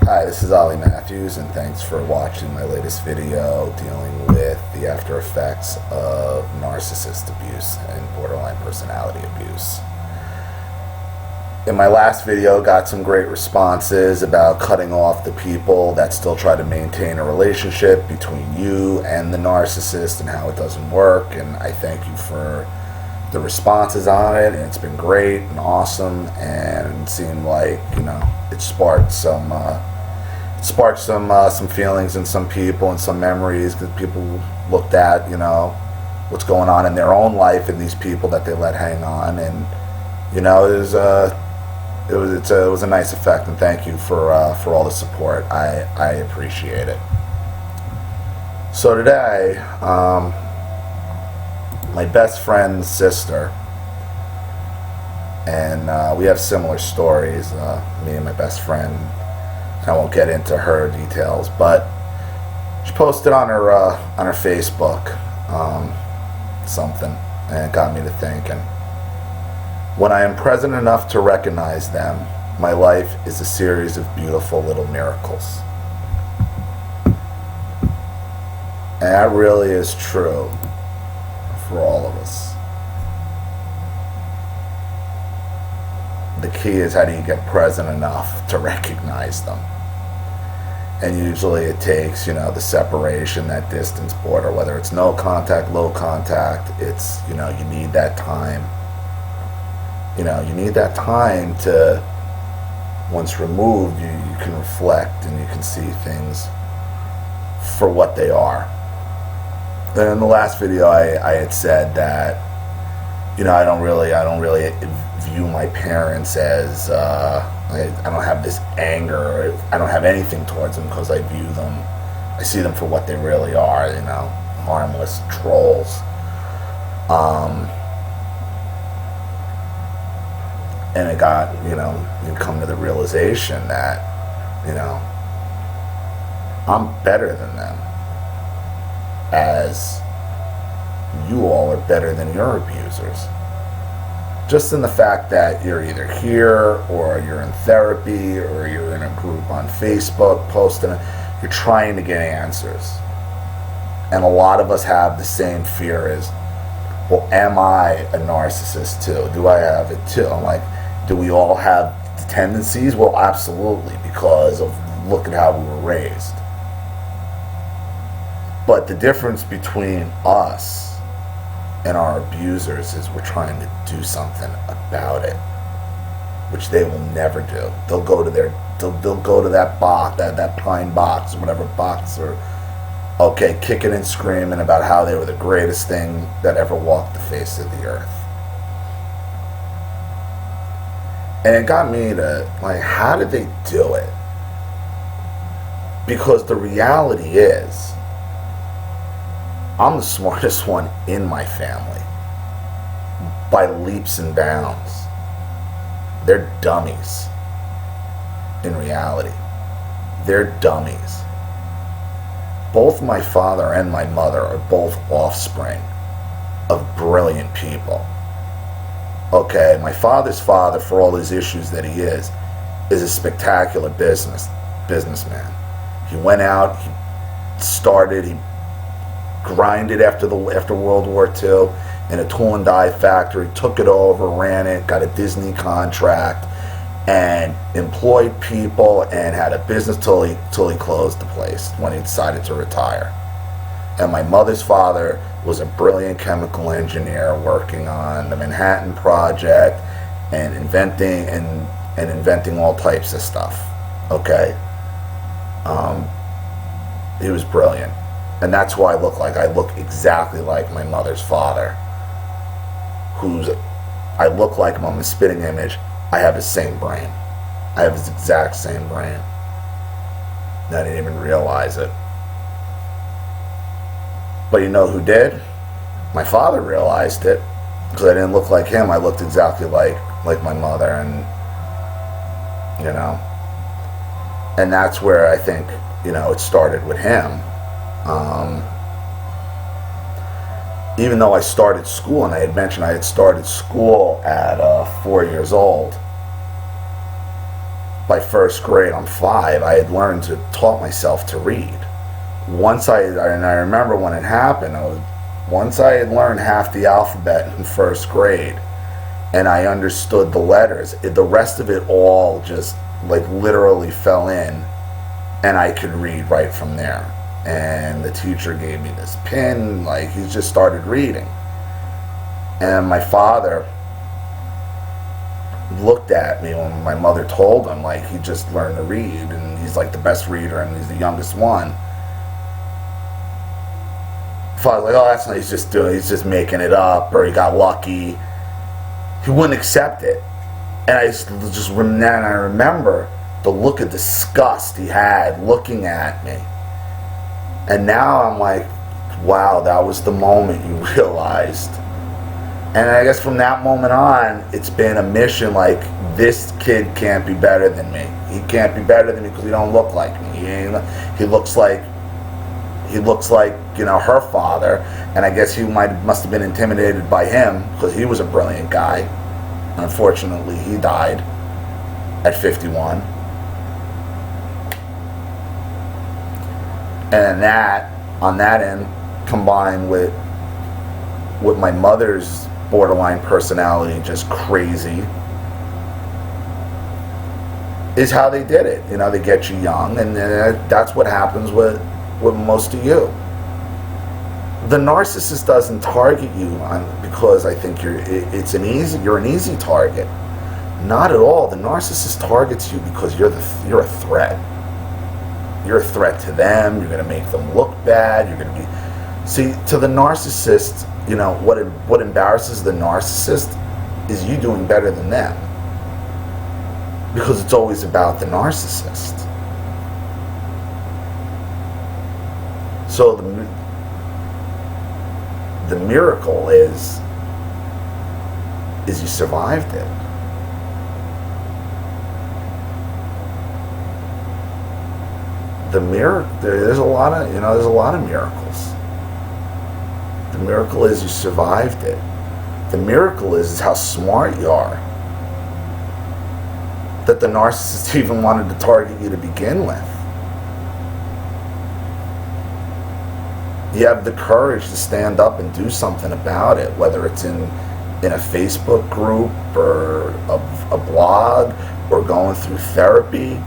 Hi, this is olliemathews, and thanks for watching my latest video dealing with the after effects of narcissist abuse and borderline personality abuse. In my last video, got some great responses about cutting off the people that still try to maintain a relationship between you and the narcissist and how it doesn't work, and I thank you for the responses on it, and it's been great and awesome, and it seemed like, it sparked some feelings in some people and some memories, because people looked at, what's going on in their own life and these people that they let hang on, and it was a nice effect, and thank you for all the support. I appreciate it. So today, my best friend's sister, and we have similar stories, me and my best friend. I won't get into her details, but she posted on her Facebook something, and it got me to thinking. When I am present enough to recognize them, my life is a series of beautiful little miracles. And that really is true for all of us. The key is, how do you get present enough to recognize them? And usually it takes, the separation, that distance border, whether it's no contact, low contact, it's, you need that time. You need that time to, once removed, you can reflect and you can see things for what they are. Then in the last video, I had said that, I don't really view my parents as, I don't have this anger, I don't have anything towards them, because I see them for what they really are, harmless trolls. And it got, you come to the realization that, I'm better than them, as you all are better than your abusers. Just in the fact that you're either here, or you're in therapy, or you're in a group on Facebook posting, you're trying to get answers. And a lot of us have the same fear as, well, am I a narcissist too? Do I have it too? I'm like, do we all have tendencies? Well, absolutely, because of look at how we were raised. But the difference between us and our abusers is we're trying to do something about it, which they will never do. They'll go to that box, that pine box, whatever box, or kicking and screaming about how they were the greatest thing that ever walked the face of the earth. And it got me to, how did they do it? Because the reality is, I'm the smartest one in my family, by leaps and bounds. They're dummies. In reality, they're dummies. Both my father and my mother are both offspring of brilliant people. My father's father, for all his issues that he is a spectacular businessman. He went out, he grinded after World War II in a tool and die factory, took it over, ran it, got a Disney contract, and employed people, and had a business till he closed the place when he decided to retire. And my mother's father was a brilliant chemical engineer working on the Manhattan Project and inventing all types of stuff. He was brilliant. And that's who I look exactly like my mother's father, I look like him. I'm a spitting image. I have his same brain. I have his exact same brain. And I didn't even realize it. But you know who did? My father realized it, because I didn't look like him. I looked exactly like my mother, and and that's where I think it started with him. Even though I started school, and I had mentioned I had started school at 4 years old, by first grade, I'm 5, I had learned to taught myself to read. Once and I remember when it happened, once I had learned half the alphabet in first grade, and I understood the letters, the rest of it all just like literally fell in, and I could read right from there. And the teacher gave me this pin, like he just started reading. And my father looked at me when my mother told him, like, he just learned to read, and he's like the best reader, and he's the youngest one. Father's like, oh, that's not, he's just making it up, or he got lucky. He wouldn't accept it. And I remember the look of disgust he had looking at me. And now I'm like, wow, that was the moment you realized. And I guess from that moment on, it's been a mission, like, this kid can't be better than me. He can't be better than me because he don't look like me. He looks like, you know, her father. And I guess he must have been intimidated by him because he was a brilliant guy. Unfortunately, he died at 51. And that, on that end, combined with my mother's borderline personality, just crazy, is how they did it. You know, they get you young, and that's what happens with most of you. The narcissist doesn't target you because I think you're an easy target. Not at all. The narcissist targets you because you're a threat. You're a threat to them. You're going to make them look bad. You're going to be... See, to the narcissist, you know, what embarrasses the narcissist is you doing better than them. Because it's always about the narcissist. So the miracle is you survived it. There's a lot of miracles. The miracle is you survived it. The miracle is how smart you are. That the narcissist even wanted to target you to begin with. You have the courage to stand up and do something about it, whether it's in a Facebook group or a blog or going through therapy,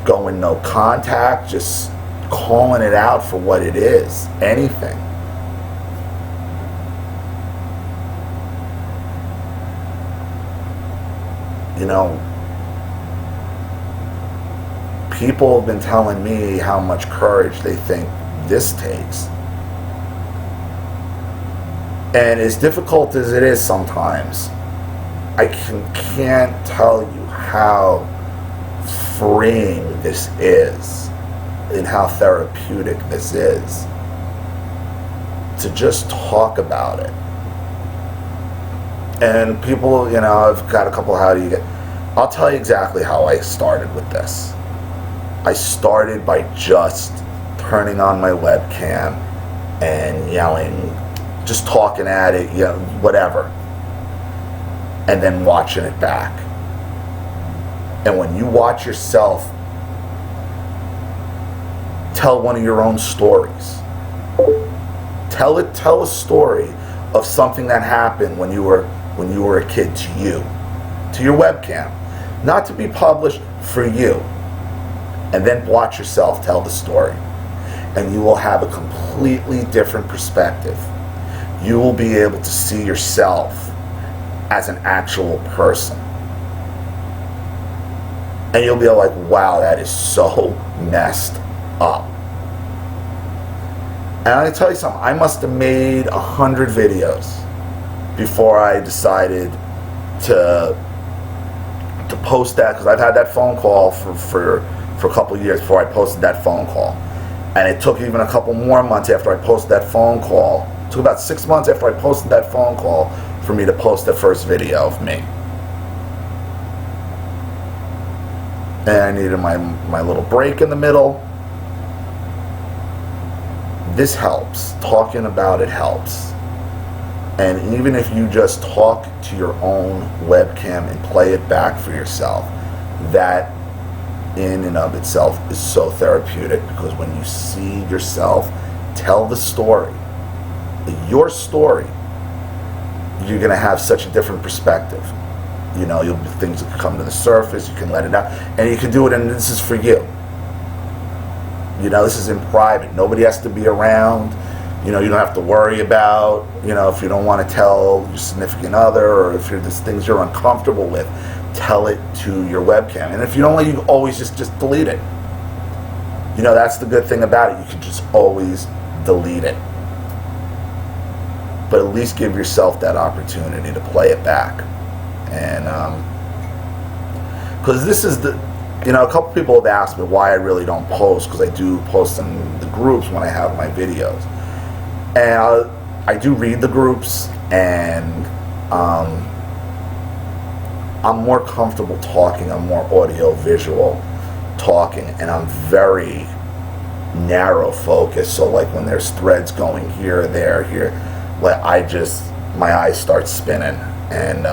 going no contact, just calling it out for what it is. Anything. You know, people have been telling me how much courage they think this takes. And as difficult as it is sometimes, I can't tell you how freeing this is and how therapeutic this is to just talk about it. And people, you know, I've got a couple, I'll tell you exactly how I started with this. I started by just turning on my webcam and yelling, just talking at it, you know, whatever, and then watching it back. And when you watch yourself tell one of your own stories, tell a story of something that happened when you were a kid to you, to your webcam, not to be published, for you, and then watch yourself tell the story, and you will have a completely different perspective. You will be able to see yourself as an actual person. And you'll be like, wow, that is so messed up. And I'm going to tell you something, I must have made 100 videos before I decided to post that, because I've had that phone call for a couple of years before I posted that phone call. And it took even a couple more months after I posted that phone call. It took about 6 months after I posted that phone call for me to post the first video of me. And I needed my little break in the middle. This helps. Talking about it helps. And even if you just talk to your own webcam and play it back for yourself, that in and of itself is so therapeutic, because when you see yourself tell the story, your story, you're going to have such a different perspective. You know, things will come to the surface, you can let it out, and you can do it, and this is for you. You know, this is in private. Nobody has to be around. You know, you don't have to worry about, you know, if you don't want to tell your significant other, or if there's things you're uncomfortable with, tell it to your webcam. And if you don't, you always just delete it. You know, that's the good thing about it. You can just always delete it. But at least give yourself that opportunity to play it back. And, because this is the, you know, a couple people have asked me why I really don't post, because I do post in the groups when I have my videos. And I do read the groups, and I'm more comfortable talking. I'm more audio-visual talking, and I'm very narrow focused. So like when there's threads going here, there, here, like my eyes start spinning. And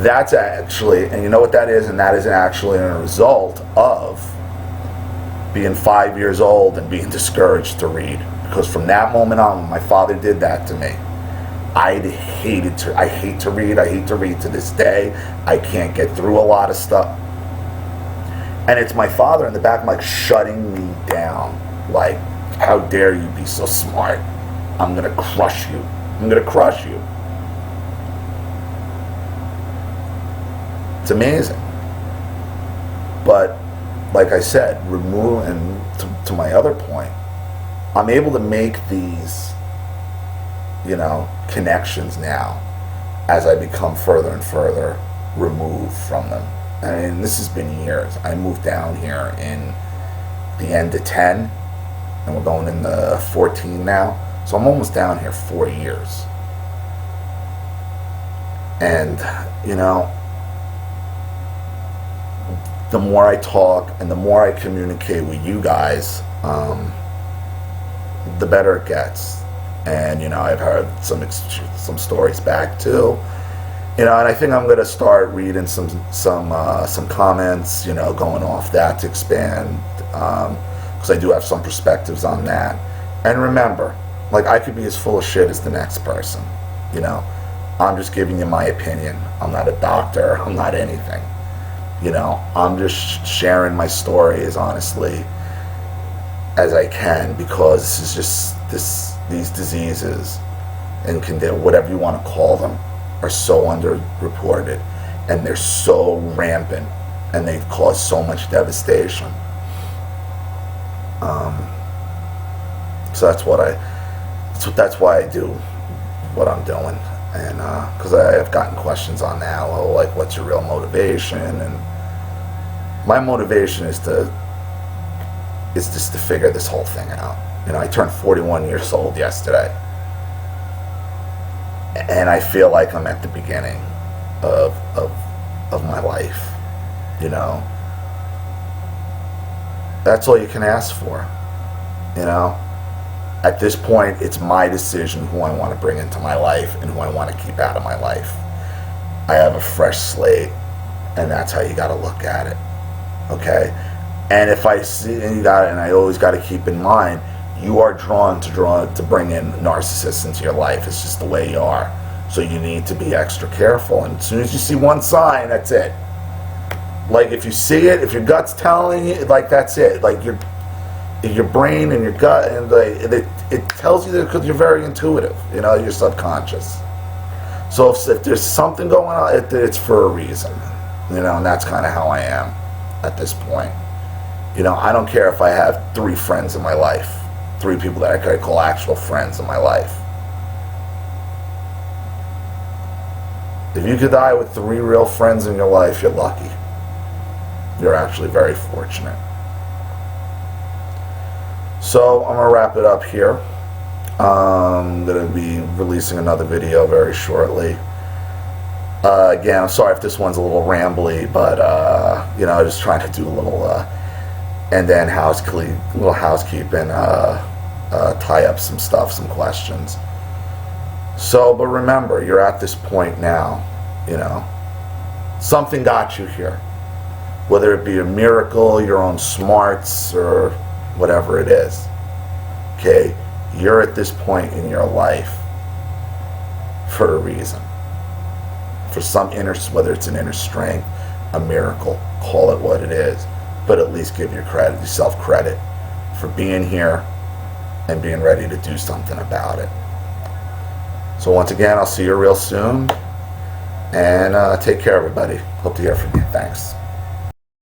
that's actually, and you know what that is? And that is actually a result of being 5 years old and being discouraged to read. Because from that moment on, when my father did that to me, I hate to read. I hate to read to this day. I can't get through a lot of stuff. And it's my father in the back, like, shutting me down. Like, how dare you be so smart? I'm going to crush you. I'm going to crush you. It's amazing. But, like I said, remove, and to my other point, I'm able to make these, you know, connections now as I become further and further removed from them. I mean, this has been years. I moved down here in the end of 10, and we're going into 14 now. So I'm almost down here 4 years. And, you know, the more I talk and the more I communicate with you guys, the better it gets. And, you know, I've heard some stories back too. You know, and I think I'm going to start reading some comments, you know, going off that to expand, because I do have some perspectives on that. And remember, like, I could be as full of shit as the next person. You know, I'm just giving you my opinion. I'm not a doctor. I'm not anything. You know, I'm just sharing my story as honestly as I can, because this is just these diseases and whatever you want to call them are so underreported, and they're so rampant, and they cause so much devastation. So that's why I do what I'm doing, and because I have gotten questions on that, well, like, what's your real motivation? And my motivation is just to figure this whole thing out. You know, I turned 41 years old yesterday, and I feel like I'm at the beginning of my life. You know, that's all you can ask for. You know, at this point, it's my decision who I want to bring into my life and who I want to keep out of my life. I have a fresh slate, and that's how you got to look at it. Okay? And if I see, and I always got to keep in mind, you are drawn to bring in narcissists into your life. It's just the way you are. So you need to be extra careful. And as soon as you see one sign, that's it. Like, if you see it, if your gut's telling you, like, that's it. Like, your brain and your gut, and it tells you that, because you're very intuitive. You know, you're subconscious. So if there's something going on, it's for a reason. You know, and that's kind of how I am at this point. You know, I don't care if I have 3 friends in my life, 3 people that I could call actual friends in my life. If you could die with 3 real friends in your life, you're lucky. You're actually very fortunate. So I'm gonna wrap it up here. I'm gonna be releasing another video very shortly. Again, I'm sorry if this one's a little rambly, but you know, just trying to do a little and then housekeeping, tie up some stuff, some questions. So, but remember, you're at this point now. You know, something got you here. Whether it be a miracle, your own smarts, or whatever it is. Okay? You're at this point in your life for a reason. For some inner, whether it's an inner strength, a miracle, call it what it is, but at least give yourself credit for being here and being ready to do something about it. So once again, I'll see you real soon, and take care, everybody. Hope to hear from you. Thanks.